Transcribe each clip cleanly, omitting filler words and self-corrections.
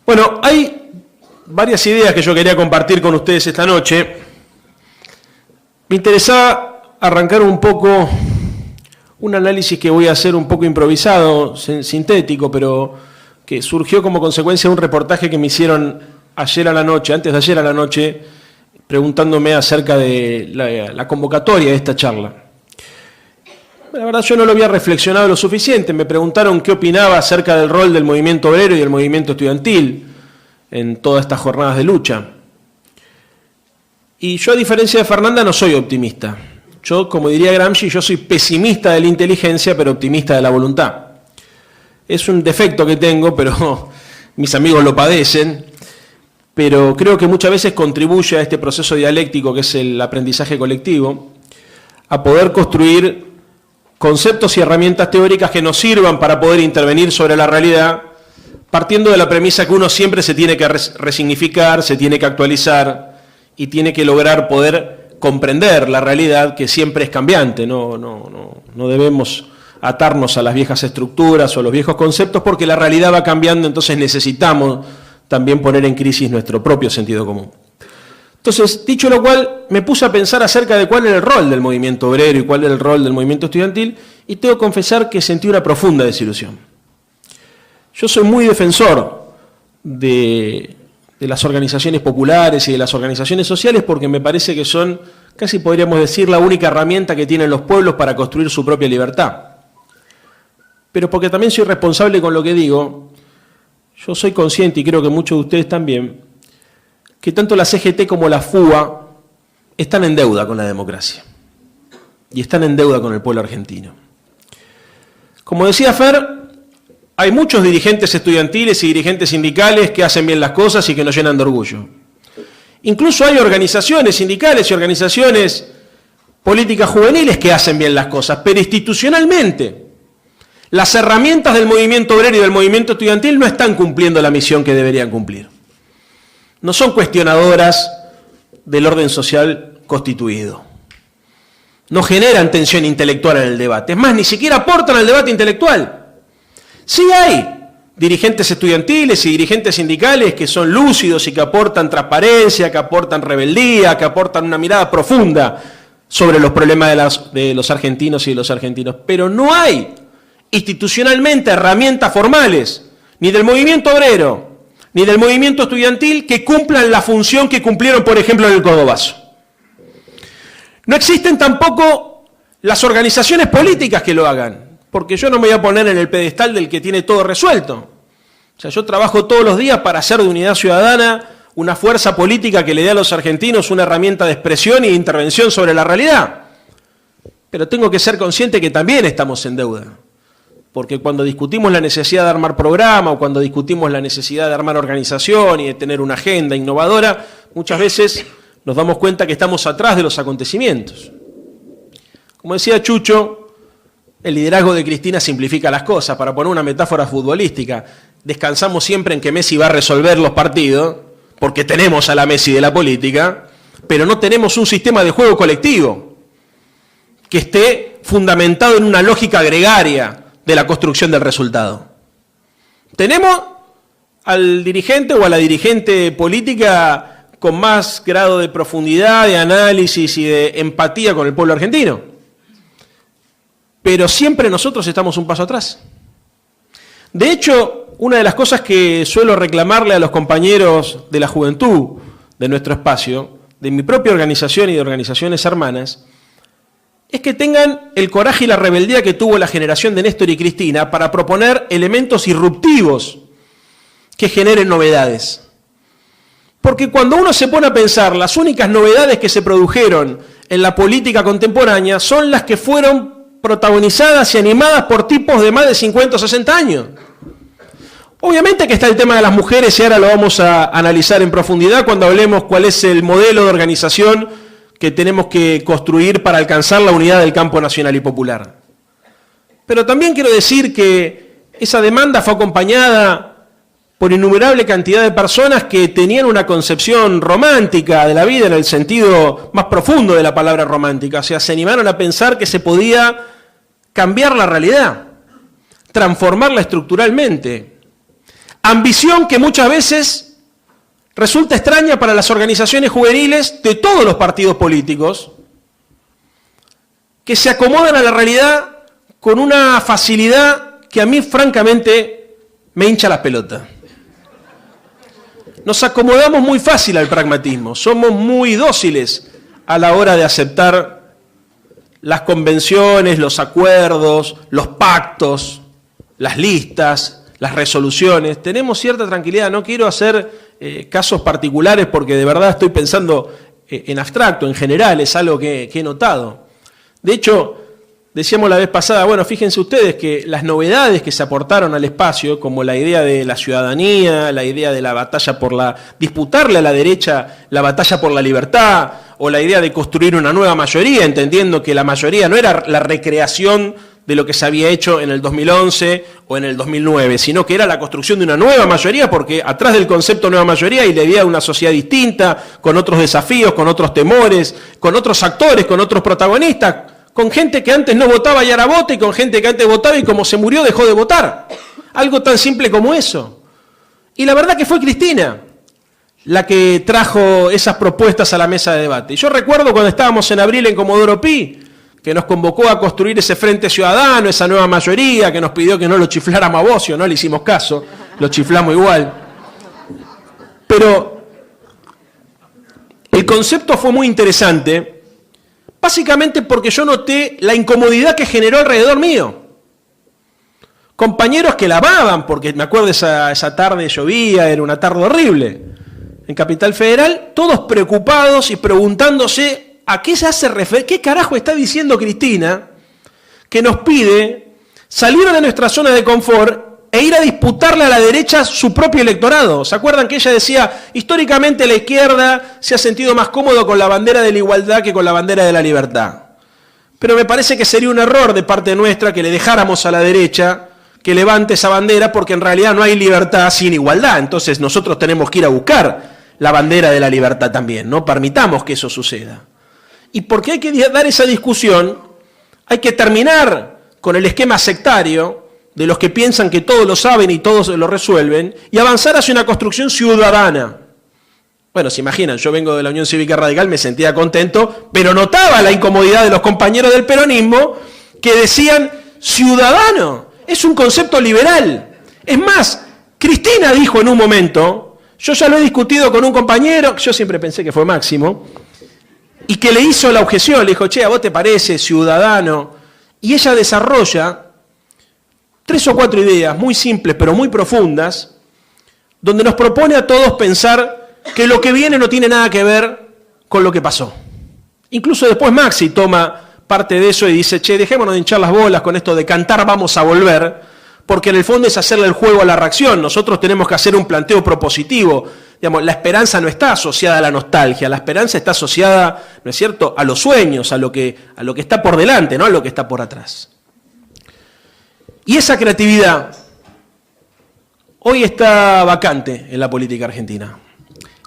Bueno, hay varias ideas que yo quería compartir con ustedes esta noche. Me interesaba arrancar un poco un análisis que voy a hacer un poco improvisado, sintético, pero que surgió como consecuencia de un reportaje que me hicieron ayer a la noche, antes de ayer a la noche, preguntándome acerca de la convocatoria de esta charla. La verdad yo no lo había reflexionado lo suficiente. Me preguntaron qué opinaba acerca del rol del movimiento obrero y del movimiento estudiantil en todas estas jornadas de lucha. Y yo, a diferencia de Fernanda, no soy optimista. Yo, como diría Gramsci, yo soy pesimista de la inteligencia, pero optimista de la voluntad. Es un defecto que tengo, pero mis amigos lo padecen, pero creo que muchas veces contribuye a este proceso dialéctico que es el aprendizaje colectivo, a poder construir conceptos y herramientas teóricas que nos sirvan para poder intervenir sobre la realidad, partiendo de la premisa que uno siempre se tiene que resignificar, se tiene que actualizar y tiene que lograr poder comprender la realidad que siempre es cambiante. No debemos atarnos a las viejas estructuras o a los viejos conceptos porque la realidad va cambiando, entonces necesitamos también poner en crisis nuestro propio sentido común. Entonces, dicho lo cual, me puse a pensar acerca de cuál era el rol del movimiento obrero y cuál era el rol del movimiento estudiantil, y tengo que confesar que sentí una profunda desilusión. Yo soy muy defensor de las organizaciones populares y de las organizaciones sociales porque me parece que son, casi podríamos decir, la única herramienta que tienen los pueblos para construir su propia libertad. Pero porque también soy responsable con lo que digo, yo soy consciente, y creo que muchos de ustedes también, que tanto la CGT como la FUA están en deuda con la democracia y están en deuda con el pueblo argentino. Como decía Fer, hay muchos dirigentes estudiantiles y dirigentes sindicales que hacen bien las cosas y que nos llenan de orgullo. Incluso hay organizaciones sindicales y organizaciones políticas juveniles que hacen bien las cosas, pero institucionalmente las herramientas del movimiento obrero y del movimiento estudiantil no están cumpliendo la misión que deberían cumplir. No son cuestionadoras del orden social constituido. No generan tensión intelectual en el debate. Es más, ni siquiera aportan al debate intelectual. Sí hay dirigentes estudiantiles y dirigentes sindicales que son lúcidos y que aportan transparencia, que aportan rebeldía, que aportan una mirada profunda sobre los problemas de los argentinos y de los argentinos. Pero no hay institucionalmente herramientas formales, ni del movimiento obrero, ni del movimiento estudiantil que cumplan la función que cumplieron, por ejemplo, en el Cordobazo. No existen tampoco las organizaciones políticas que lo hagan, porque yo no me voy a poner en el pedestal del que tiene todo resuelto. O sea, yo trabajo todos los días para hacer de Unidad Ciudadana una fuerza política que le dé a los argentinos una herramienta de expresión y de intervención sobre la realidad. Pero tengo que ser consciente que también estamos en deuda. Porque cuando discutimos la necesidad de armar programa o cuando discutimos la necesidad de armar organización y de tener una agenda innovadora, muchas veces nos damos cuenta que estamos atrás de los acontecimientos. Como decía Chucho, el liderazgo de Cristina simplifica las cosas. Para poner una metáfora futbolística, descansamos siempre en que Messi va a resolver los partidos, porque tenemos a la Messi de la política, pero no tenemos un sistema de juego colectivo que esté fundamentado en una lógica gregaria de la construcción del resultado. Tenemos al dirigente o a la dirigente política con más grado de profundidad, de análisis y de empatía con el pueblo argentino. Pero siempre nosotros estamos un paso atrás. De hecho, una de las cosas que suelo reclamarle a los compañeros de la juventud de nuestro espacio, de mi propia organización y de organizaciones hermanas, es que tengan el coraje y la rebeldía que tuvo la generación de Néstor y Cristina para proponer elementos irruptivos que generen novedades. Porque cuando uno se pone a pensar, las únicas novedades que se produjeron en la política contemporánea son las que fueron protagonizadas y animadas por tipos de más de 50 o 60 años. Obviamente que está el tema de las mujeres y ahora lo vamos a analizar en profundidad cuando hablemos cuál es el modelo de organización que tenemos que construir para alcanzar la unidad del campo nacional y popular. Pero también quiero decir que esa demanda fue acompañada por innumerable cantidad de personas que tenían una concepción romántica de la vida en el sentido más profundo de la palabra romántica. O sea, se animaron a pensar que se podía cambiar la realidad, transformarla estructuralmente, Ambición que muchas veces resulta extraña para las organizaciones juveniles de todos los partidos políticos, que se acomodan a la realidad con una facilidad que a mí francamente me hincha las pelotas. Nos acomodamos muy fácil al pragmatismo, somos muy dóciles a la hora de aceptar las convenciones, los acuerdos, los pactos, las listas, las resoluciones. Tenemos cierta tranquilidad, no quiero hacer casos particulares porque de verdad estoy pensando en abstracto, en general, es algo que he notado. De hecho, decíamos la vez pasada, bueno, fíjense ustedes que las novedades que se aportaron al espacio, como la idea de la ciudadanía, la idea de la batalla por disputarle a la derecha la batalla por la libertad, o la idea de construir una nueva mayoría, entendiendo que la mayoría no era la recreación de lo que se había hecho en el 2011 o en el 2009, sino que era la construcción de una nueva mayoría, porque atrás del concepto nueva mayoría hay la idea de una sociedad distinta, con otros desafíos, con otros temores, con otros actores, con otros protagonistas, con gente que antes no votaba y ahora vota, y con gente que antes votaba y como se murió dejó de votar. Algo tan simple como eso. Y la verdad que fue Cristina la que trajo esas propuestas a la mesa de debate. Y yo recuerdo cuando estábamos en abril en Comodoro Pi, que nos convocó a construir ese frente ciudadano, esa nueva mayoría, que nos pidió que no lo chifláramos a Bocio, no le hicimos caso, lo chiflamos igual. Pero el concepto fue muy interesante, básicamente porque yo noté la incomodidad que generó alrededor mío. Compañeros que lavaban, porque me acuerdo esa tarde llovía, era una tarde horrible, en Capital Federal, todos preocupados y preguntándose a qué se hace referencia, qué carajo está diciendo Cristina, que nos pide salir de nuestra zona de confort e ir a disputarle a la derecha su propio electorado. ¿Se acuerdan que ella decía, históricamente la izquierda se ha sentido más cómodo con la bandera de la igualdad que con la bandera de la libertad? Pero me parece que sería un error de parte nuestra que le dejáramos a la derecha que levante esa bandera, porque en realidad no hay libertad sin igualdad. Entonces nosotros tenemos que ir a buscar la bandera de la libertad también, no permitamos que eso suceda. Y porque hay que dar esa discusión, hay que terminar con el esquema sectario de los que piensan que todos lo saben y todos lo resuelven, y avanzar hacia una construcción ciudadana. Bueno, se imaginan, yo vengo de la Unión Cívica Radical, me sentía contento, pero notaba la incomodidad de los compañeros del peronismo que decían, ciudadano, es un concepto liberal. Es más, Cristina dijo en un momento, yo ya lo he discutido con un compañero, yo siempre pensé que fue Máximo, y que le hizo la objeción, le dijo, che, ¿a vos te parece ciudadano? Y ella desarrolla 3 o 4 ideas muy simples pero muy profundas, donde nos propone a todos pensar que lo que viene no tiene nada que ver con lo que pasó. Incluso después Maxi toma parte de eso y dice, che, dejémonos de hinchar las bolas con esto de cantar vamos a volver, porque en el fondo es hacerle el juego a la reacción. Nosotros tenemos que hacer un planteo propositivo. Digamos, la esperanza no está asociada a la nostalgia, la esperanza está asociada, ¿no es cierto?, a los sueños, a lo que está por delante, no a lo que está por atrás. Y esa creatividad hoy está vacante en la política argentina.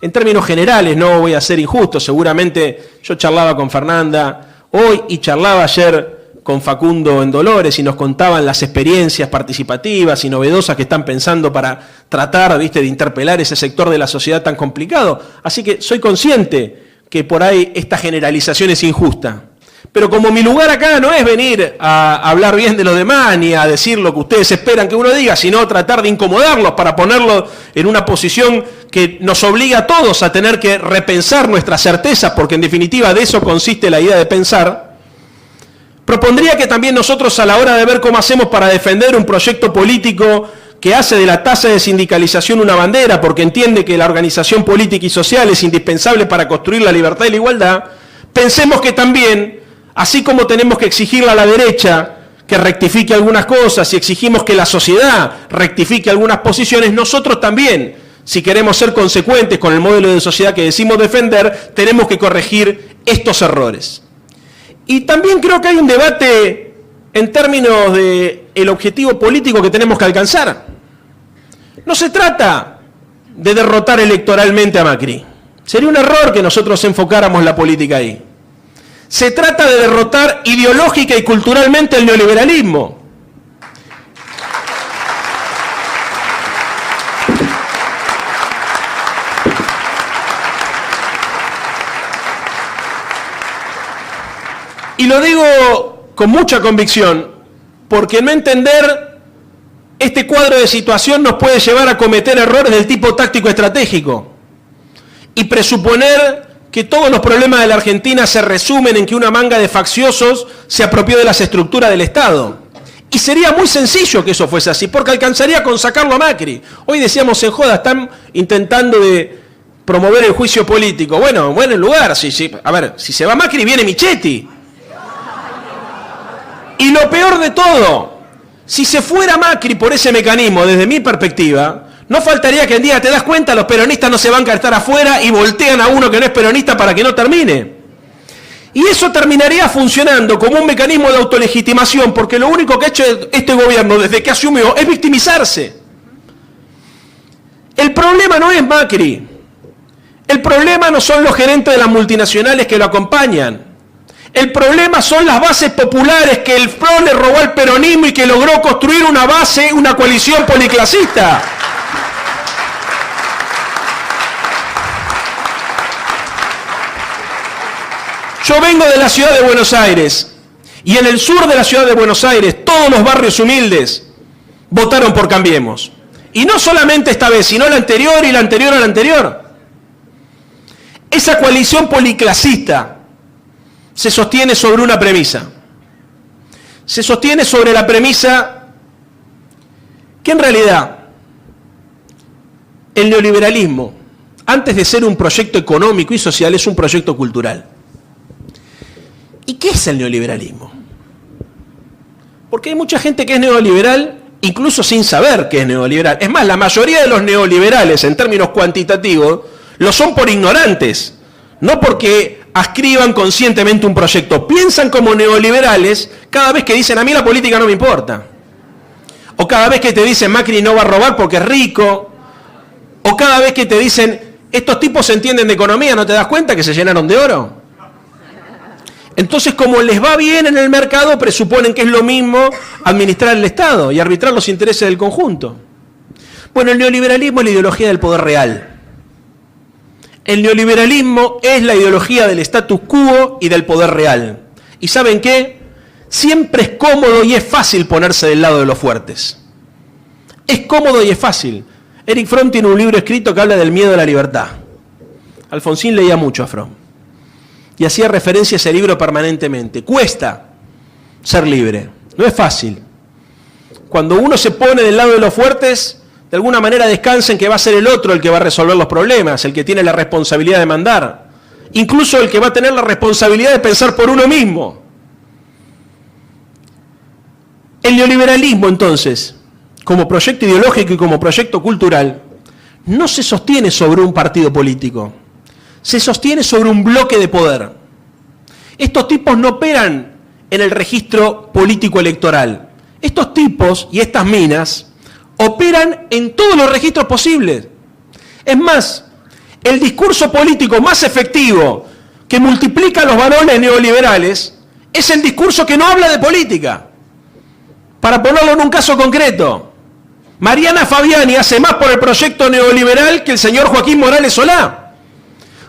En términos generales, no voy a ser injusto, seguramente yo charlaba con Fernanda hoy y charlaba ayer con Facundo en Dolores y nos contaban las experiencias participativas y novedosas que están pensando para tratar, ¿viste?, de interpelar ese sector de la sociedad tan complicado. Así que soy consciente que por ahí esta generalización es injusta. Pero como mi lugar acá no es venir a hablar bien de los demás ni a decir lo que ustedes esperan que uno diga, sino tratar de incomodarlos para ponerlos en una posición que nos obliga a todos a tener que repensar nuestras certezas, porque en definitiva de eso consiste la idea de pensar. Propondría que también nosotros, a la hora de ver cómo hacemos para defender un proyecto político que hace de la tasa de sindicalización una bandera, porque entiende que la organización política y social es indispensable para construir la libertad y la igualdad, pensemos que también, así como tenemos que exigirle a la derecha que rectifique algunas cosas y exigimos que la sociedad rectifique algunas posiciones, nosotros también, si queremos ser consecuentes con el modelo de sociedad que decimos defender, tenemos que corregir estos errores. Y también creo que hay un debate en términos del objetivo político que tenemos que alcanzar. No se trata de derrotar electoralmente a Macri. Sería un error que nosotros enfocáramos la política ahí. Se trata de derrotar ideológica y culturalmente el neoliberalismo. Y lo digo con mucha convicción, porque no entender este cuadro de situación nos puede llevar a cometer errores del tipo táctico estratégico y presuponer que todos los problemas de la Argentina se resumen en que una manga de facciosos se apropió de las estructuras del Estado. Y sería muy sencillo que eso fuese así, porque alcanzaría con sacarlo a Macri. Hoy decíamos en joda, están intentando de promover el juicio político. Bueno, buen lugar. A ver, si se va Macri, viene Michetti. Y lo peor de todo, si se fuera Macri por ese mecanismo, desde mi perspectiva, no faltaría que el día te das cuenta, los peronistas no se van a estar afuera y voltean a uno que no es peronista para que no termine. Y eso terminaría funcionando como un mecanismo de autolegitimación, porque lo único que ha hecho este gobierno desde que asumió es victimizarse. El problema no es Macri. El problema no son los gerentes de las multinacionales que lo acompañan. El problema son las bases populares que el PRO le robó al peronismo y que logró construir una base, una coalición policlasista. Yo vengo de la ciudad de Buenos Aires y en el sur de la ciudad de Buenos Aires todos los barrios humildes votaron por Cambiemos. Y no solamente esta vez, sino la anterior y la anterior a la anterior. Esa coalición policlasista se sostiene sobre una premisa. Se sostiene sobre la premisa que en realidad el neoliberalismo, antes de ser un proyecto económico y social, es un proyecto cultural. ¿Y qué es el neoliberalismo? Porque hay mucha gente que es neoliberal incluso sin saber que es neoliberal. Es más, la mayoría de los neoliberales, en términos cuantitativos, lo son por ignorantes, no porque adscriban conscientemente un proyecto. Piensan como neoliberales cada vez que dicen, a mí la política no me importa. O cada vez que te dicen, Macri no va a robar porque es rico. O cada vez que te dicen, estos tipos se entienden de economía, ¿no te das cuenta que se llenaron de oro? Entonces, como les va bien en el mercado, presuponen que es lo mismo administrar el Estado y arbitrar los intereses del conjunto. Bueno, el neoliberalismo es la ideología del poder real. El neoliberalismo es la ideología del status quo y del poder real. ¿Y saben qué? Siempre es cómodo y es fácil ponerse del lado de los fuertes. Es cómodo y es fácil. Eric Fromm tiene un libro escrito que habla del miedo a la libertad. Alfonsín leía mucho a Fromm y hacía referencia a ese libro permanentemente. Cuesta ser libre, no es fácil. Cuando uno se pone del lado de los fuertes, de alguna manera descansa en que va a ser el otro el que va a resolver los problemas, el que tiene la responsabilidad de mandar, incluso el que va a tener la responsabilidad de pensar por uno mismo. El neoliberalismo, entonces, como proyecto ideológico y como proyecto cultural, no se sostiene sobre un partido político, se sostiene sobre un bloque de poder. Estos tipos no operan en el registro político electoral. Estos tipos y estas minas operan en todos los registros posibles. Es más, el discurso político más efectivo que multiplica los varones neoliberales es el discurso que no habla de política. Para ponerlo en un caso concreto, Mariana Fabiani hace más por el proyecto neoliberal que el señor Joaquín Morales Solá.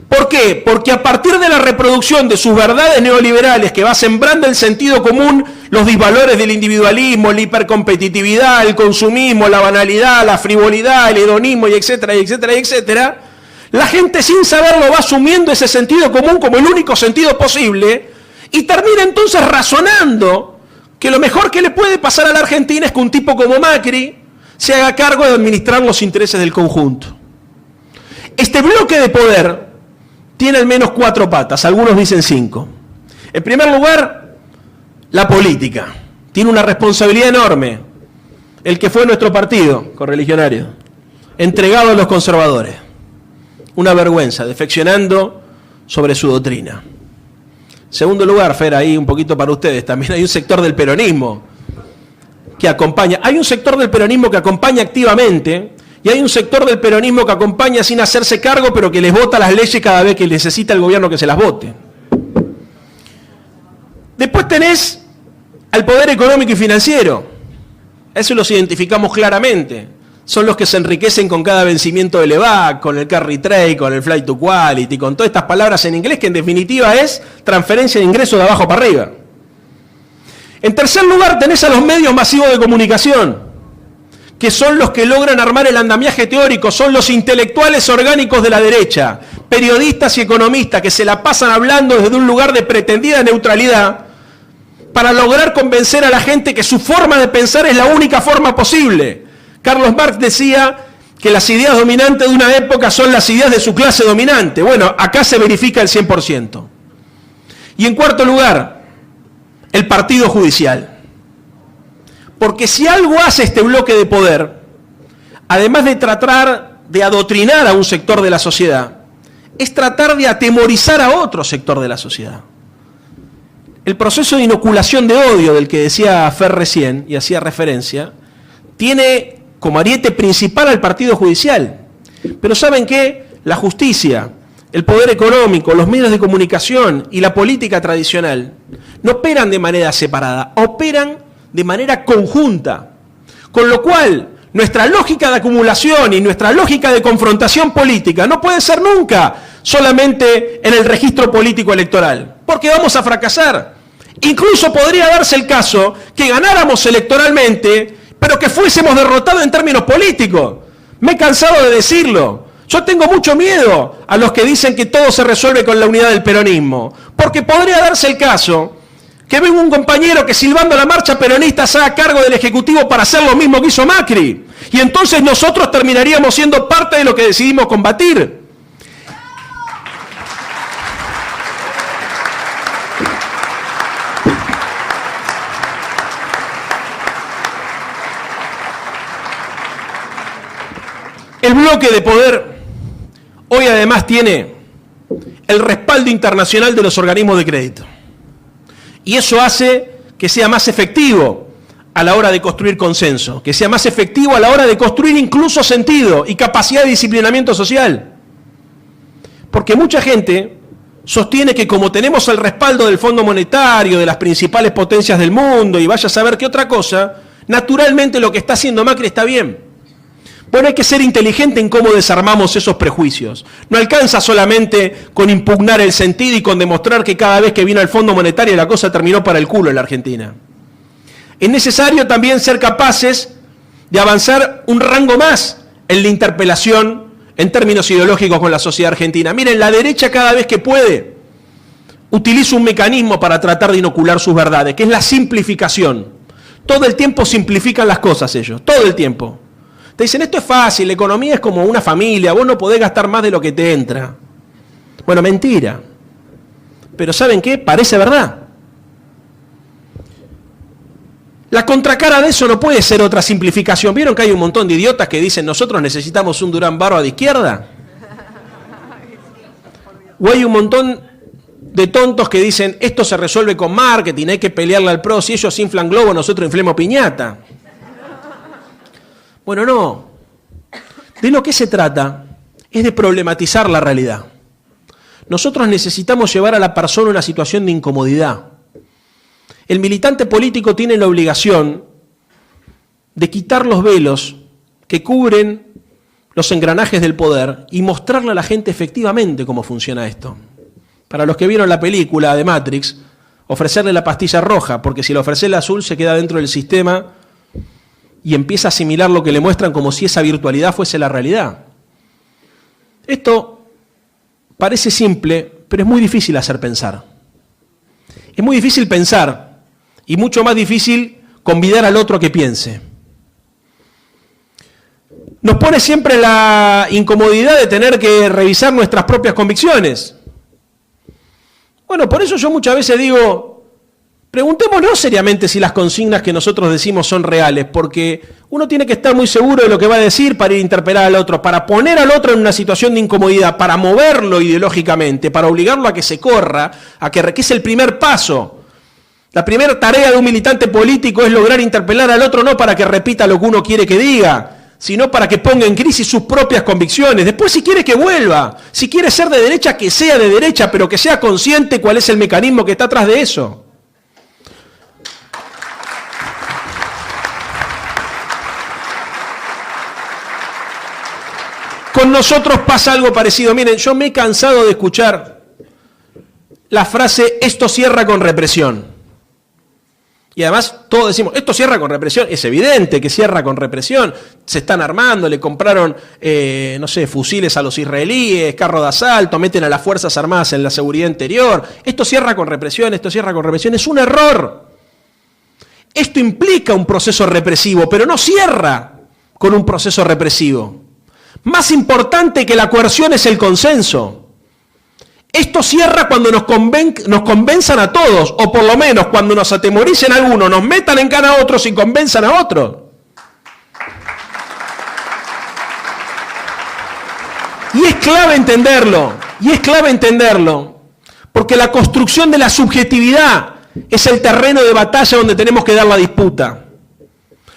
¿Por qué? Porque a partir de la reproducción de sus verdades neoliberales que va sembrando el sentido común, los disvalores del individualismo, la hipercompetitividad, el consumismo, la banalidad, la frivolidad, el hedonismo, y etcétera, y etcétera, y etcétera, la gente sin saberlo va asumiendo ese sentido común como el único sentido posible y termina entonces razonando que lo mejor que le puede pasar a la Argentina es que un tipo como Macri se haga cargo de administrar los intereses del conjunto. Este bloque de poder tiene al menos 4 patas, algunos dicen 5. En primer lugar, la política. Tiene una responsabilidad enorme. El que fue nuestro partido correligionario, entregado a los conservadores. Una vergüenza, defeccionando sobre su doctrina. Segundo lugar, Fer, ahí un poquito para ustedes, también hay un sector del peronismo que acompaña. Hay un sector del peronismo que acompaña activamente. Y hay un sector del peronismo que acompaña sin hacerse cargo, pero que les vota las leyes cada vez que necesita el gobierno que se las vote. Después tenés al poder económico y financiero. Eso los identificamos claramente. Son los que se enriquecen con cada vencimiento del EVAC, con el carry trade, con el flight to quality, con todas estas palabras en inglés que en definitiva es transferencia de ingresos de abajo para arriba. En tercer lugar, tenés a los medios masivos de comunicación, que son los que logran armar el andamiaje teórico, son los intelectuales orgánicos de la derecha, periodistas y economistas que se la pasan hablando desde un lugar de pretendida neutralidad para lograr convencer a la gente que su forma de pensar es la única forma posible. Carlos Marx decía que las ideas dominantes de una época son las ideas de su clase dominante. Bueno, acá se verifica el 100%. Y en cuarto lugar, el partido judicial. Porque si algo hace este bloque de poder, además de tratar de adoctrinar a un sector de la sociedad, es tratar de atemorizar a otro sector de la sociedad. El proceso de inoculación de odio del que decía Fer recién y hacía referencia, tiene como ariete principal al partido judicial. Pero ¿saben qué? La justicia, el poder económico, los medios de comunicación y la política tradicional no operan de manera separada, operan de manera conjunta. Con lo cual, nuestra lógica de acumulación y nuestra lógica de confrontación política no puede ser nunca solamente en el registro político electoral, porque vamos a fracasar. Incluso podría darse el caso que ganáramos electoralmente, pero que fuésemos derrotados en términos políticos. Me he cansado de decirlo. Yo tengo mucho miedo a los que dicen que todo se resuelve con la unidad del peronismo, porque podría darse el caso que venga un compañero que silbando la marcha peronista se haga cargo del Ejecutivo para hacer lo mismo que hizo Macri, y entonces nosotros terminaríamos siendo parte de lo que decidimos combatir. El bloque de poder hoy además tiene el respaldo internacional de los organismos de crédito. Y eso hace que sea más efectivo a la hora de construir consenso, que sea más efectivo a la hora de construir incluso sentido y capacidad de disciplinamiento social. Porque mucha gente sostiene que como tenemos el respaldo del Fondo Monetario, de las principales potencias del mundo y vaya a saber qué otra cosa, naturalmente lo que está haciendo Macri está bien. Bueno, hay que ser inteligente en cómo desarmamos esos prejuicios. No alcanza solamente con impugnar el sentido y con demostrar que cada vez que vino el Fondo Monetario la cosa terminó para el culo en la Argentina. Es necesario también ser capaces de avanzar un rango más en la interpelación en términos ideológicos con la sociedad argentina. Miren, la derecha cada vez que puede utiliza un mecanismo para tratar de inocular sus verdades, que es la simplificación. Todo el tiempo simplifican las cosas ellos, todo el tiempo. Te dicen, esto es fácil, la economía es como una familia, vos no podés gastar más de lo que te entra. Bueno, mentira. Pero ¿saben qué? Parece verdad. La contracara de eso no puede ser otra simplificación. ¿Vieron que hay un montón de idiotas que dicen, nosotros necesitamos un Durán Barba de izquierda? O hay un montón de tontos que dicen, esto se resuelve con marketing, hay que pelearle al PRO, si ellos inflan globo, nosotros inflemos piñata. Bueno, no. De lo que se trata es de problematizar la realidad. Nosotros necesitamos llevar a la persona a una situación de incomodidad. El militante político tiene la obligación de quitar los velos que cubren los engranajes del poder y mostrarle a la gente efectivamente cómo funciona esto. Para los que vieron la película de Matrix, ofrecerle la pastilla roja, porque si le ofrece la azul se queda dentro del sistema y empieza a asimilar lo que le muestran como si esa virtualidad fuese la realidad. Esto parece simple, pero es muy difícil hacer pensar. Es muy difícil pensar y mucho más difícil convidar al otro a que piense. Nos pone siempre la incomodidad de tener que revisar nuestras propias convicciones. Bueno, por eso yo muchas veces digo, preguntémonos seriamente si las consignas que nosotros decimos son reales, porque uno tiene que estar muy seguro de lo que va a decir para ir a interpelar al otro, para poner al otro en una situación de incomodidad, para moverlo ideológicamente, para obligarlo a que se corra, que es el primer paso. La primera tarea de un militante político es lograr interpelar al otro no para que repita lo que uno quiere que diga, sino para que ponga en crisis sus propias convicciones. Después, si quiere que vuelva, si quiere ser de derecha, que sea de derecha, pero que sea consciente cuál es el mecanismo que está atrás de eso. Con nosotros pasa algo parecido. Miren, yo me he cansado de escuchar la frase, esto cierra con represión. Y además todos decimos, esto cierra con represión. Es evidente que cierra con represión. Se están armando, le compraron, no sé, fusiles a los israelíes, carros de asalto, meten a las Fuerzas Armadas en la seguridad interior. Esto cierra con represión, esto cierra con represión. Es un error. Esto implica un proceso represivo, pero no cierra con un proceso represivo. Más importante que la coerción es el consenso. Esto cierra cuando nos convenzan a todos, o por lo menos cuando nos atemoricen a algunos, nos metan en cara a otros y convenzan a otros. Y es clave entenderlo, porque la construcción de la subjetividad es el terreno de batalla donde tenemos que dar la disputa.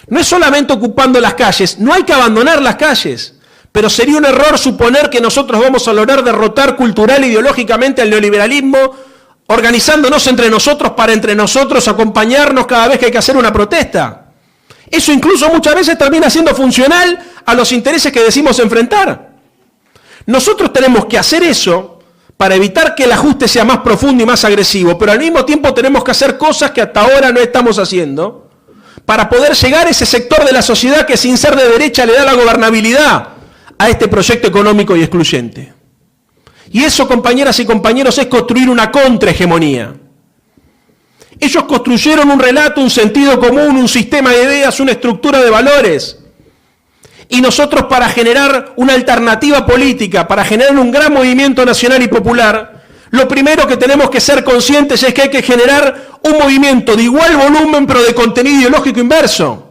No es solamente ocupando las calles, no hay que abandonar las calles. Pero sería un error suponer que nosotros vamos a lograr derrotar cultural e ideológicamente al neoliberalismo organizándonos entre nosotros para entre nosotros acompañarnos cada vez que hay que hacer una protesta. Eso incluso muchas veces termina siendo funcional a los intereses que decimos enfrentar. Nosotros tenemos que hacer eso para evitar que el ajuste sea más profundo y más agresivo, pero al mismo tiempo tenemos que hacer cosas que hasta ahora no estamos haciendo para poder llegar a ese sector de la sociedad que sin ser de derecha le da la gobernabilidad a este proyecto económico y excluyente. Y eso, compañeras y compañeros, es construir una contrahegemonía. Ellos construyeron un relato, un sentido común, un sistema de ideas, una estructura de valores. Y nosotros, para generar una alternativa política, para generar un gran movimiento nacional y popular, lo primero que tenemos que ser conscientes es que hay que generar un movimiento de igual volumen pero de contenido ideológico inverso.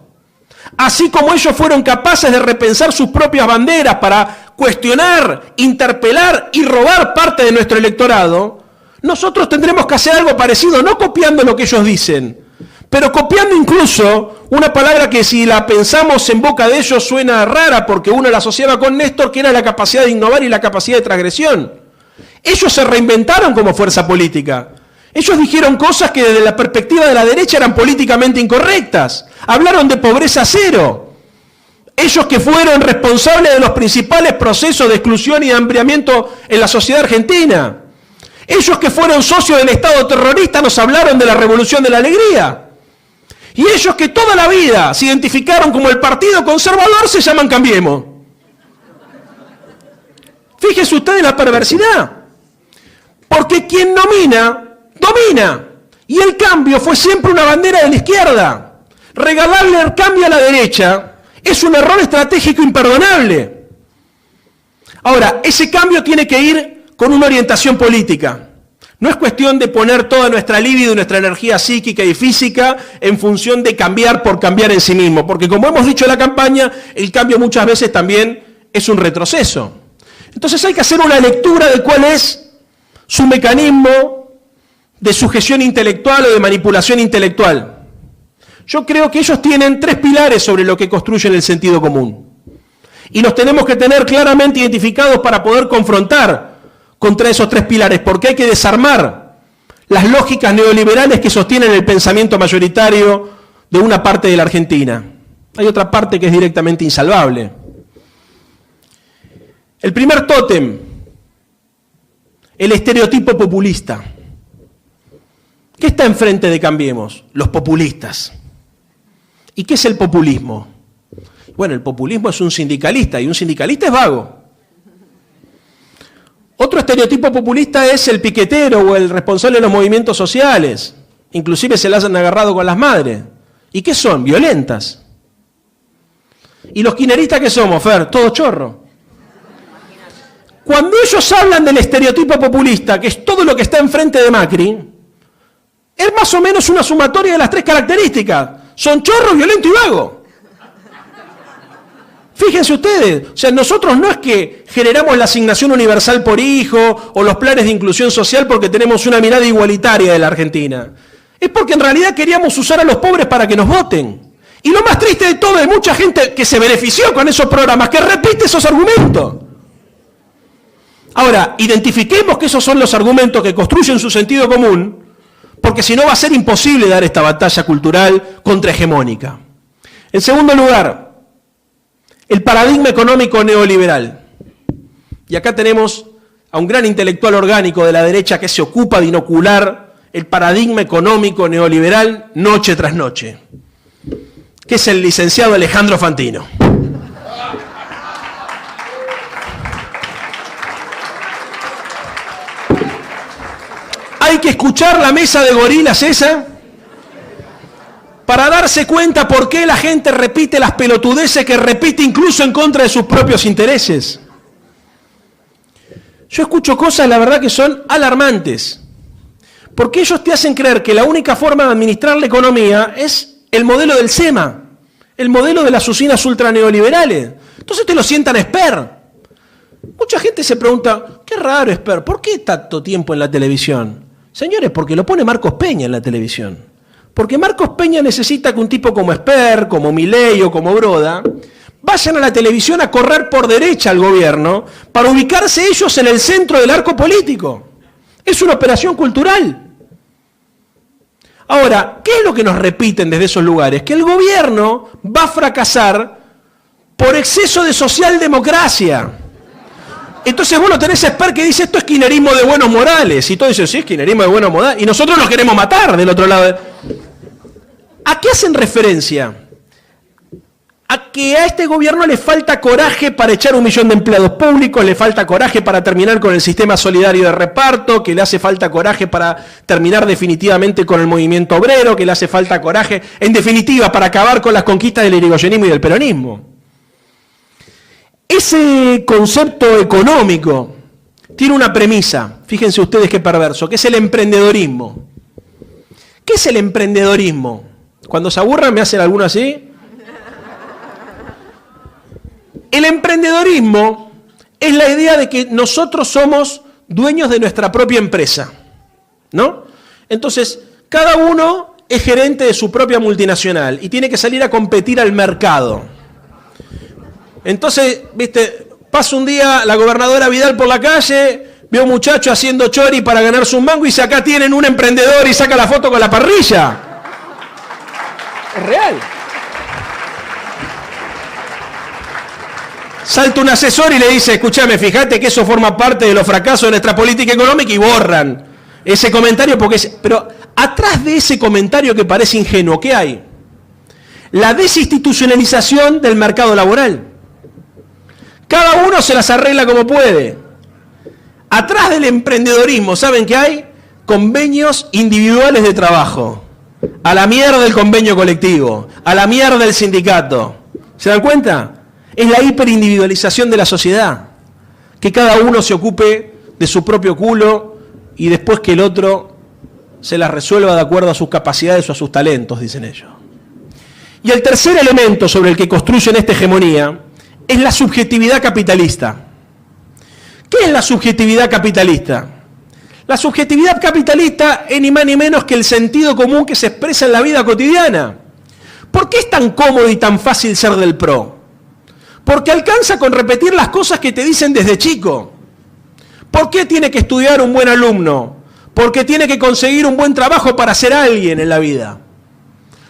Así como ellos fueron capaces de repensar sus propias banderas para cuestionar, interpelar y robar parte de nuestro electorado, nosotros tendremos que hacer algo parecido, no copiando lo que ellos dicen, pero copiando incluso una palabra que si la pensamos en boca de ellos suena rara porque uno la asociaba con Néstor, que era la capacidad de innovar y la capacidad de transgresión. Ellos se reinventaron como fuerza política. Ellos dijeron cosas que desde la perspectiva de la derecha eran políticamente incorrectas. Hablaron de pobreza cero. Ellos que fueron responsables de los principales procesos de exclusión y de hambriamiento en la sociedad argentina. Ellos que fueron socios del Estado terrorista nos hablaron de la Revolución de la Alegría. Y ellos que toda la vida se identificaron como el Partido Conservador se llaman Cambiemos. Fíjense ustedes la perversidad. Porque quien domina. Y el cambio fue siempre una bandera de la izquierda. Regalarle el cambio a la derecha es un error estratégico imperdonable. Ahora, ese cambio tiene que ir con una orientación política. No es cuestión de poner toda nuestra libido y nuestra energía psíquica y física en función de cambiar por cambiar en sí mismo. Porque como hemos dicho en la campaña, el cambio muchas veces también es un retroceso. Entonces hay que hacer una lectura de cuál es su mecanismo de sujeción intelectual o de manipulación intelectual. Yo creo que ellos tienen tres pilares sobre lo que construyen el sentido común. Y los tenemos que tener claramente identificados para poder confrontar contra esos tres pilares, porque hay que desarmar las lógicas neoliberales que sostienen el pensamiento mayoritario de una parte de la Argentina. Hay otra parte que es directamente insalvable. El primer tótem, el estereotipo populista. ¿Qué está enfrente de Cambiemos? Los populistas. ¿Y qué es el populismo? Bueno, el populismo es un sindicalista y un sindicalista es vago. Otro estereotipo populista es el piquetero o el responsable de los movimientos sociales. Inclusive se las han agarrado con las madres. ¿Y qué son? Violentas. ¿Y los kirchneristas qué somos, Fer? Todo chorro. Cuando ellos hablan del estereotipo populista, que es todo lo que está enfrente de Macri, es más o menos una sumatoria de las tres características. Son chorros, violento y vago. Fíjense ustedes, o sea, nosotros no es que generamos la asignación universal por hijo o los planes de inclusión social porque tenemos una mirada igualitaria de la Argentina. Es porque en realidad queríamos usar a los pobres para que nos voten. Y lo más triste de todo, hay mucha gente que se benefició con esos programas, que repite esos argumentos. Ahora, identifiquemos que esos son los argumentos que construyen su sentido común, porque si no va a ser imposible dar esta batalla cultural contrahegemónica. En segundo lugar, el paradigma económico neoliberal. Y acá tenemos a un gran intelectual orgánico de la derecha que se ocupa de inocular el paradigma económico neoliberal noche tras noche, que es el licenciado Alejandro Fantino. Hay que escuchar la mesa de gorilas esa para darse cuenta por qué la gente repite las pelotudeces que repite incluso en contra de sus propios intereses. Yo escucho cosas, la verdad, que son alarmantes, porque ellos te hacen creer que la única forma de administrar la economía es el modelo del SEMA, el modelo de las usinas ultraneoliberales. Entonces te lo sientan Esper. Mucha gente se pregunta, qué raro Esper, ¿por qué tanto tiempo en la televisión? Señores, porque lo pone Marcos Peña en la televisión. Porque Marcos Peña necesita que un tipo como Esper, como Milei o como Broda vayan a la televisión a correr por derecha al gobierno para ubicarse ellos en el centro del arco político. Es una operación cultural. Ahora, ¿qué es lo que nos repiten desde esos lugares? Que el gobierno va a fracasar por exceso de socialdemocracia. Entonces vos lo tenés a Esper que dice esto es kirchnerismo de buenos modales. Y todos dicen, sí, es kirchnerismo de buenos modales. Y nosotros los queremos matar del otro lado. ¿A qué hacen referencia? A que a este gobierno le falta coraje para echar 1 millón de empleados públicos, le falta coraje para terminar con el sistema solidario de reparto, que le hace falta coraje para terminar definitivamente con el movimiento obrero, que le hace falta coraje, en definitiva, para acabar con las conquistas del irigoyenismo y del peronismo. Ese concepto económico tiene una premisa, fíjense ustedes qué perverso, que es el emprendedorismo. ¿Qué es el emprendedorismo? Cuando se aburran me hacen alguno así. El emprendedorismo es la idea de que nosotros somos dueños de nuestra propia empresa, ¿no? Entonces, cada uno es gerente de su propia multinacional y tiene que salir a competir al mercado. Entonces, viste, pasa un día la gobernadora Vidal por la calle, ve a un muchacho haciendo chori para ganarse un mango y dice, acá tienen un emprendedor y saca la foto con la parrilla. Es real. Salta un asesor y le dice, escúchame, fíjate que eso forma parte de los fracasos de nuestra política económica y borran ese comentario porque es... Pero atrás de ese comentario que parece ingenuo, ¿qué hay? La desinstitucionalización del mercado laboral. Cada uno se las arregla como puede. Atrás del emprendedorismo, ¿saben qué hay? Convenios individuales de trabajo. A la mierda el convenio colectivo, a la mierda el sindicato. ¿Se dan cuenta? Es la hiperindividualización de la sociedad. Que cada uno se ocupe de su propio culo y después que el otro se las resuelva de acuerdo a sus capacidades o a sus talentos, dicen ellos. Y el tercer elemento sobre el que construyen esta hegemonía es la subjetividad capitalista. ¿Qué es la subjetividad capitalista? La subjetividad capitalista es ni más ni menos que el sentido común que se expresa en la vida cotidiana. ¿Por qué es tan cómodo y tan fácil ser del PRO? Porque alcanza con repetir las cosas que te dicen desde chico. ¿Por qué tiene que estudiar un buen alumno? Porque tiene que conseguir un buen trabajo para ser alguien en la vida.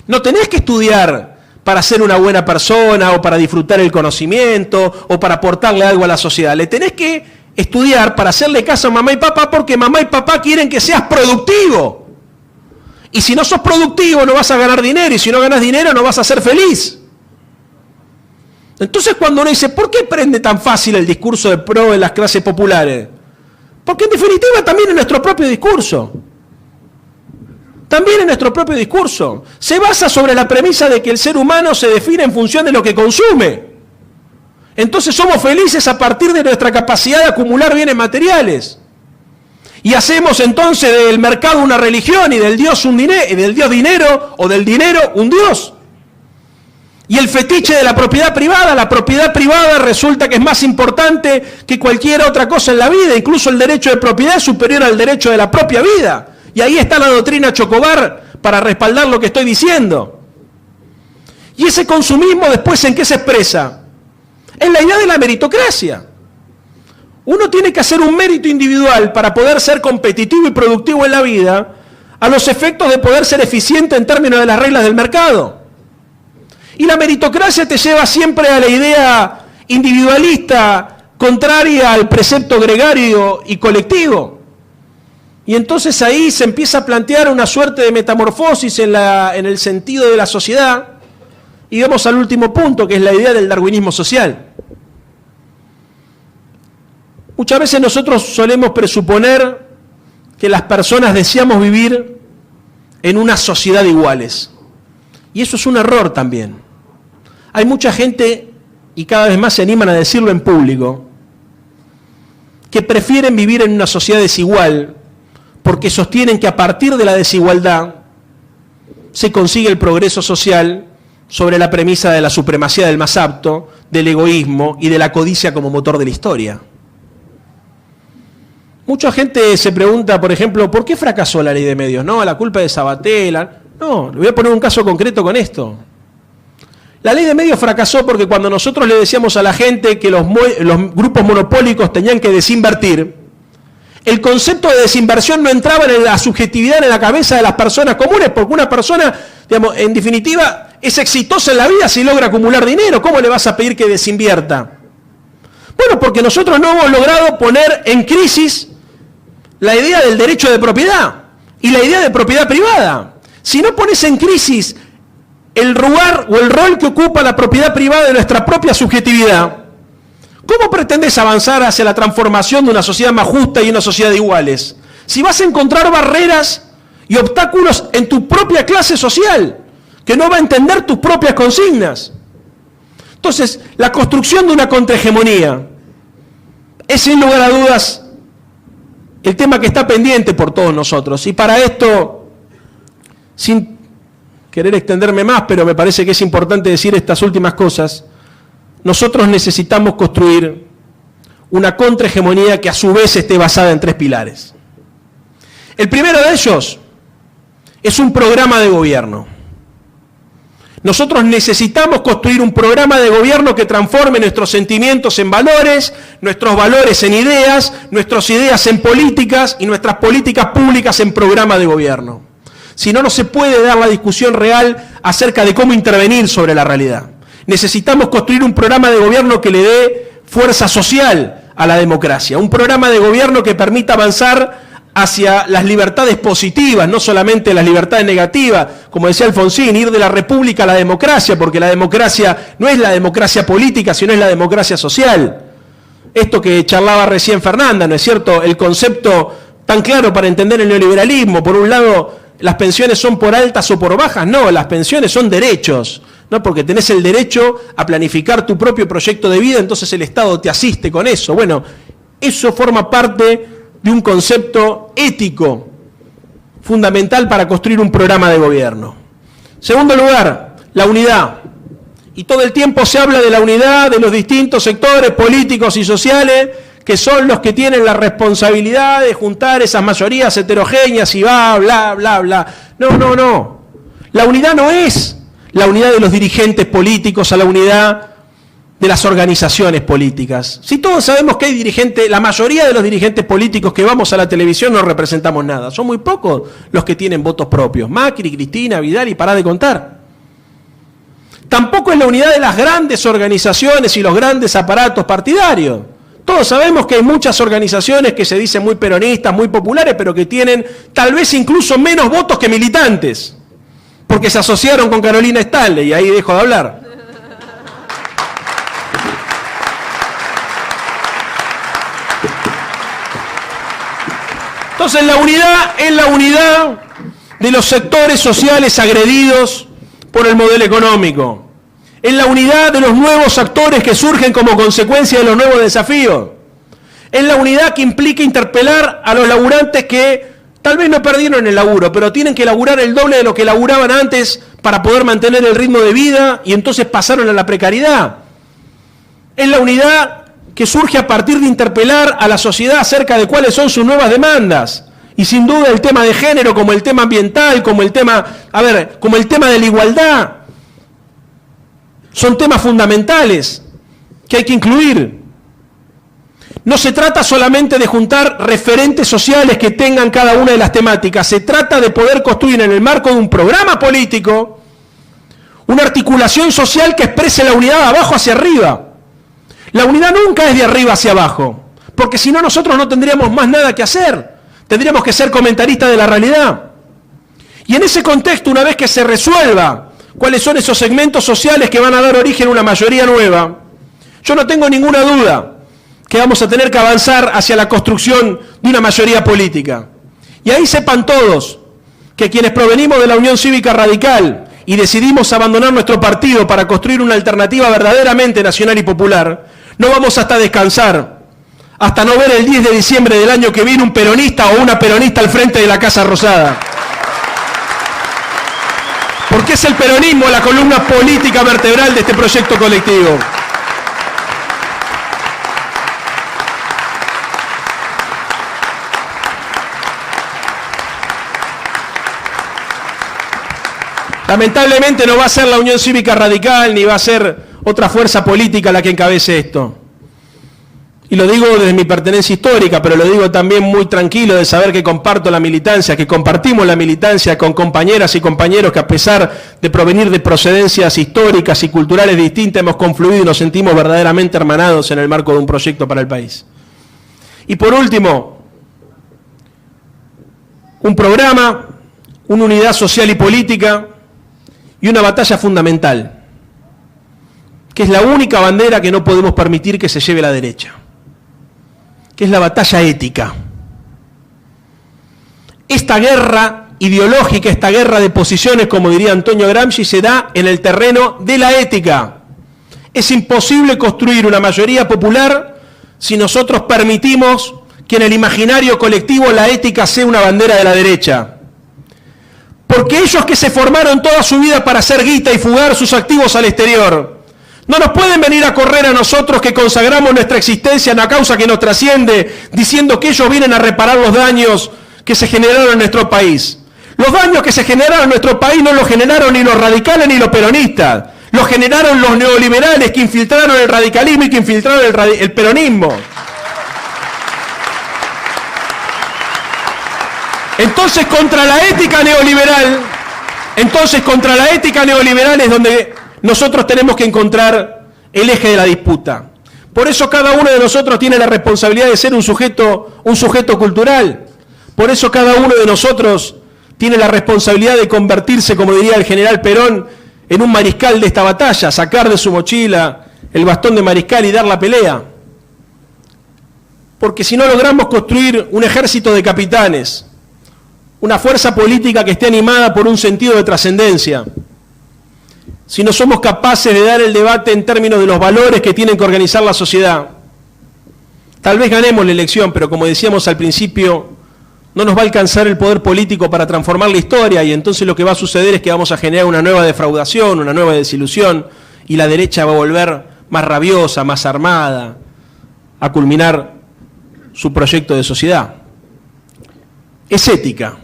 No tenés que estudiar para ser una buena persona o para disfrutar el conocimiento o para aportarle algo a la sociedad. Le tenés que estudiar para hacerle caso a mamá y papá porque mamá y papá quieren que seas productivo. Y si no sos productivo no vas a ganar dinero y si no ganas dinero no vas a ser feliz. Entonces cuando uno dice, ¿por qué prende tan fácil el discurso de PRO en las clases populares? Porque en definitiva también es nuestro propio discurso. También en nuestro propio discurso. Se basa sobre la premisa de que el ser humano se define en función de lo que consume. Entonces somos felices a partir de nuestra capacidad de acumular bienes materiales. Y hacemos entonces del mercado una religión y del Dios dinero o del dinero un Dios. Y el fetiche de la propiedad privada resulta que es más importante que cualquier otra cosa en la vida. Incluso el derecho de propiedad es superior al derecho de la propia vida. Y ahí está la doctrina Chocobar para respaldar lo que estoy diciendo. Y ese consumismo después ¿en qué se expresa? En la idea de la meritocracia. Uno tiene que hacer un mérito individual para poder ser competitivo y productivo en la vida a los efectos de poder ser eficiente en términos de las reglas del mercado. Y la meritocracia te lleva siempre a la idea individualista, contraria al precepto gregario y colectivo. Y entonces ahí se empieza a plantear una suerte de metamorfosis en el sentido de la sociedad. Y vamos al último punto, que es la idea del darwinismo social. Muchas veces nosotros solemos presuponer que las personas deseamos vivir en una sociedad de iguales. Y eso es un error también. Hay mucha gente, y cada vez más se animan a decirlo en público, que prefieren vivir en una sociedad desigual porque sostienen que a partir de la desigualdad se consigue el progreso social sobre la premisa de la supremacía del más apto, del egoísmo y de la codicia como motor de la historia. Mucha gente se pregunta, por ejemplo, ¿por qué fracasó la ley de medios? No, la culpa de Sabatel. No, le voy a poner un caso concreto con esto. La ley de medios fracasó porque cuando nosotros le decíamos a la gente que los grupos monopólicos tenían que desinvertir, el concepto de desinversión no entraba en la subjetividad en la cabeza de las personas comunes, porque una persona, digamos, en definitiva, es exitosa en la vida si logra acumular dinero. ¿Cómo le vas a pedir que desinvierta? Bueno, porque nosotros no hemos logrado poner en crisis la idea del derecho de propiedad y la idea de propiedad privada. Si no pones en crisis el lugar o el rol que ocupa la propiedad privada de nuestra propia subjetividad, ¿cómo pretendes avanzar hacia la transformación de una sociedad más justa y una sociedad de iguales? Si vas a encontrar barreras y obstáculos en tu propia clase social, que no va a entender tus propias consignas. Entonces, la construcción de una contrahegemonía es sin lugar a dudas el tema que está pendiente por todos nosotros. Y para esto, sin querer extenderme más, pero me parece que es importante decir estas últimas cosas, nosotros necesitamos construir una contrahegemonía que a su vez esté basada en 3 pilares. El primero de ellos es un programa de gobierno. Nosotros necesitamos construir un programa de gobierno que transforme nuestros sentimientos en valores, nuestros valores en ideas, nuestras ideas en políticas y nuestras políticas públicas en programa de gobierno. Si no, no se puede dar la discusión real acerca de cómo intervenir sobre la realidad. Necesitamos construir un programa de gobierno que le dé fuerza social a la democracia, un programa de gobierno que permita avanzar hacia las libertades positivas, no solamente las libertades negativas, como decía Alfonsín, ir de la república a la democracia, porque la democracia no es la democracia política, sino es la democracia social. Esto que charlaba recién Fernanda, ¿no es cierto? El concepto tan claro para entender el neoliberalismo, por un lado, las pensiones son por altas o por bajas, no, las pensiones son derechos, ¿no? Porque tenés el derecho a planificar tu propio proyecto de vida, entonces el Estado te asiste con eso. Bueno, eso forma parte de un concepto ético fundamental para construir un programa de gobierno. Segundo lugar, la unidad. Y todo el tiempo se habla de la unidad de los distintos sectores políticos y sociales, que son los que tienen la responsabilidad de juntar esas mayorías heterogéneas y bla, bla, bla. No. La unidad no es la unidad de los dirigentes políticos a la unidad de las organizaciones políticas. Si todos sabemos que hay dirigentes, la mayoría de los dirigentes políticos que vamos a la televisión no representamos nada. Son muy pocos los que tienen votos propios. Macri, Cristina, Vidal y pará de contar. Tampoco es la unidad de las grandes organizaciones y los grandes aparatos partidarios. Todos sabemos que hay muchas organizaciones que se dicen muy peronistas, muy populares, pero que tienen tal vez incluso menos votos que militantes, porque se asociaron con Carolina Stanley, y ahí dejo de hablar. Entonces la unidad es la unidad de los sectores sociales agredidos por el modelo económico. Es la unidad de los nuevos actores que surgen como consecuencia de los nuevos desafíos. Es la unidad que implica interpelar a los laburantes que tal vez no perdieron el laburo, pero tienen que laburar el doble de lo que laburaban antes para poder mantener el ritmo de vida y entonces pasaron a la precariedad. Es la unidad que surge a partir de interpelar a la sociedad acerca de cuáles son sus nuevas demandas. Y sin duda el tema de género, como el tema ambiental, como el tema de la igualdad, son temas fundamentales que hay que incluir. No se trata solamente de juntar referentes sociales que tengan cada una de las temáticas, se trata de poder construir en el marco de un programa político una articulación social que exprese la unidad de abajo hacia arriba. La unidad nunca es de arriba hacia abajo, porque si no nosotros no tendríamos más nada que hacer. Tendríamos que ser comentaristas de la realidad. Y en ese contexto, una vez que se resuelva cuáles son esos segmentos sociales que van a dar origen a una mayoría nueva, yo no tengo ninguna duda que vamos a tener que avanzar hacia la construcción de una mayoría política. Y ahí sepan todos que quienes provenimos de la Unión Cívica Radical y decidimos abandonar nuestro partido para construir una alternativa verdaderamente nacional y popular, no vamos hasta descansar, hasta no ver el 10 de diciembre del año que viene un peronista o una peronista al frente de la Casa Rosada. Porque es el peronismo la columna política vertebral de este proyecto colectivo. Lamentablemente no va a ser la Unión Cívica Radical ni va a ser otra fuerza política la que encabece esto. Y lo digo desde mi pertenencia histórica, pero lo digo también muy tranquilo de saber que comparto la militancia, que compartimos la militancia con compañeras y compañeros que a pesar de provenir de procedencias históricas y culturales distintas hemos confluido y nos sentimos verdaderamente hermanados en el marco de un proyecto para el país. Y por último, un programa, una unidad social y política y una batalla fundamental, que es la única bandera que no podemos permitir que se lleve la derecha, que es la batalla ética. Esta guerra ideológica, esta guerra de posiciones, como diría Antonio Gramsci, se da en el terreno de la ética. Es imposible construir una mayoría popular si nosotros permitimos que en el imaginario colectivo la ética sea una bandera de la derecha. Porque ellos que se formaron toda su vida para hacer guita y fugar sus activos al exterior, no nos pueden venir a correr a nosotros que consagramos nuestra existencia en una causa que nos trasciende, diciendo que ellos vienen a reparar los daños que se generaron en nuestro país. Los daños que se generaron en nuestro país no los generaron ni los radicales ni los peronistas, los generaron los neoliberales que infiltraron el radicalismo y que infiltraron el peronismo. Entonces contra la ética neoliberal es donde nosotros tenemos que encontrar el eje de la disputa. Por eso cada uno de nosotros tiene la responsabilidad de ser un sujeto cultural. Por eso cada uno de nosotros tiene la responsabilidad de convertirse, como diría el general Perón, en un mariscal de esta batalla, sacar de su mochila el bastón de mariscal y dar la pelea. Porque si no logramos construir un ejército de capitanes, una fuerza política que esté animada por un sentido de trascendencia, si no somos capaces de dar el debate en términos de los valores que tienen que organizar la sociedad, tal vez ganemos la elección, pero como decíamos al principio, no nos va a alcanzar el poder político para transformar la historia y entonces lo que va a suceder es que vamos a generar una nueva defraudación, una nueva desilusión y la derecha va a volver más rabiosa, más armada, a culminar su proyecto de sociedad. Es ética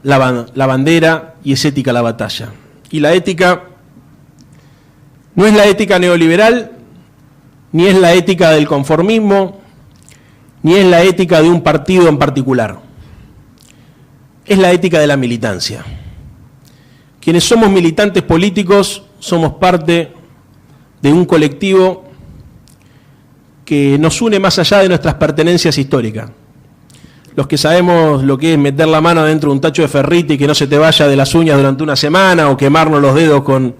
la bandera y es ética la batalla. Y la ética no es la ética neoliberal, ni es la ética del conformismo, ni es la ética de un partido en particular. Es la ética de la militancia. Quienes somos militantes políticos somos parte de un colectivo que nos une más allá de nuestras pertenencias históricas. Los que sabemos lo que es meter la mano dentro de un tacho de ferrite y que no se te vaya de las uñas durante una semana, o quemarnos los dedos con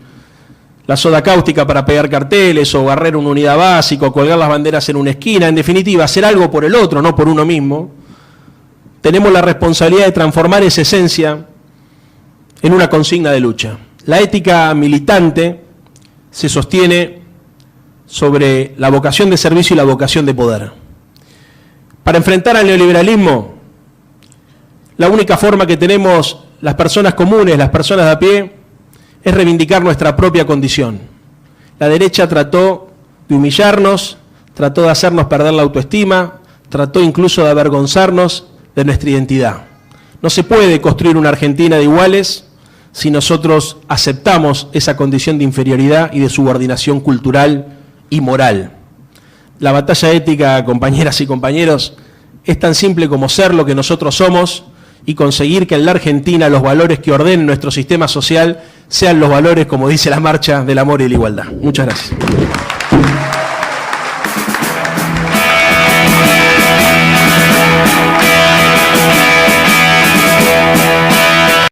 la soda cáustica para pegar carteles, o barrer una unidad básica, o colgar las banderas en una esquina, en definitiva, hacer algo por el otro, no por uno mismo, tenemos la responsabilidad de transformar esa esencia en una consigna de lucha. La ética militante se sostiene sobre la vocación de servicio y la vocación de poder. Para enfrentar al neoliberalismo, la única forma que tenemos las personas comunes, las personas de a pie, es reivindicar nuestra propia condición. La derecha trató de humillarnos, trató de hacernos perder la autoestima, trató incluso de avergonzarnos de nuestra identidad. No se puede construir una Argentina de iguales si nosotros aceptamos esa condición de inferioridad y de subordinación cultural y moral. La batalla ética, compañeras y compañeros, es tan simple como ser lo que nosotros somos y conseguir que en la Argentina los valores que ordenen nuestro sistema social sean los valores, como dice la marcha, del amor y la igualdad. Muchas gracias.